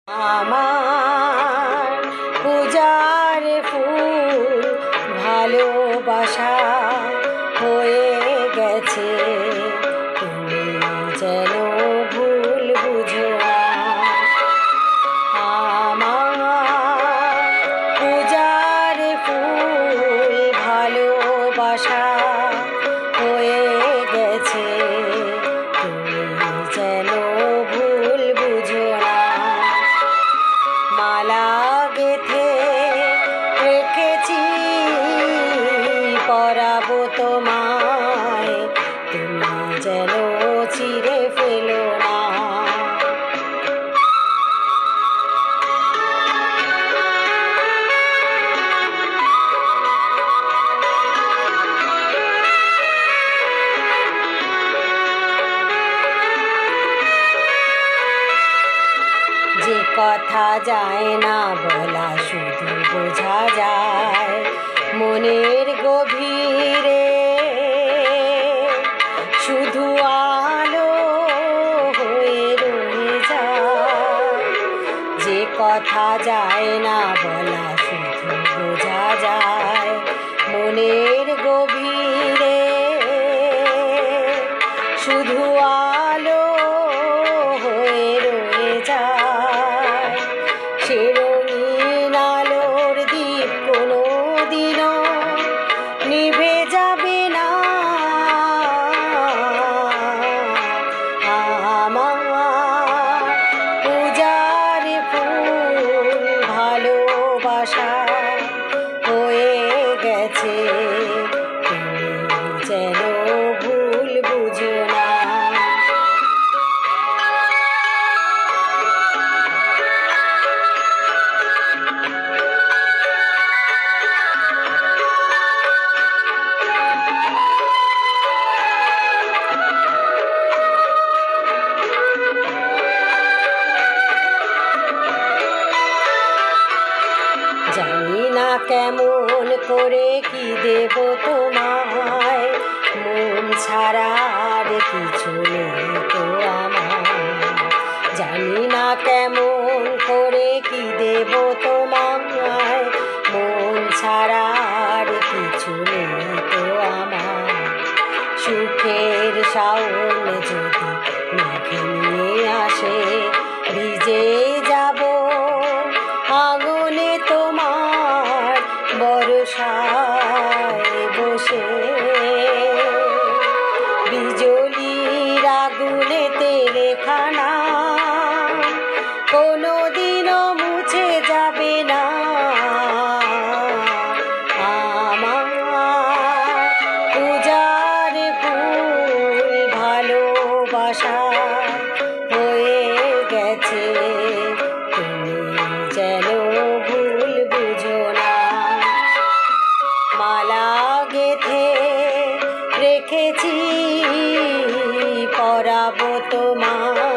আমার পূজার ফুল ভালোবাসা হয়ে গেছে, তুমি যেন ভুল বুঝো না। আমার পূজার ফুল ভালোবাসা হয়ে গেছে, তুমি যেন ভুল বুঝো না। মালা গেথে রেখেছি পরাবো তোমায়, তুমি যেন ছিঁড়ে ফেলো না। যে কথা যায় না বলা, শুধু বোঝা যায় মনের গভীরে, শুধু আলো হয়ে রয়ে যায়। যে কথা যায় না বলা, শুধু বোঝা যায় মনের গভীরে, শুধু আলো হয়ে রয়ে যায়। সে রঙিন আলোর দ্বীপ কোনো দিনও নিভে যাবে না। আমার পূজার ফুল ভালোবাসা হয়ে গেছে, তুমি যেন ভুল বুঝো না। জানি না কেমন করে কি দেব তোমায়, মন ছাড়া আর কিছু নেই তো আমার। জানি না কেমন করে কি দেব তোমায়, মন ছাড়া আর কিছু নেই তো আমার। সুখের শাওন যদি মেঘে নিয়ে আসে, ভিজে যাব আগুনে তোমার বর্ষায় বসে। বিজলির আগুনেতে লেখা নাম কোনোদিনও মুছে যাবে না। আমার পূজার ফুল ভালোবাসা হয়ে গেছে, তুমি যেন ভুল বুঝো না। মালা গেথে রেখেছি পরাবো তোমায়,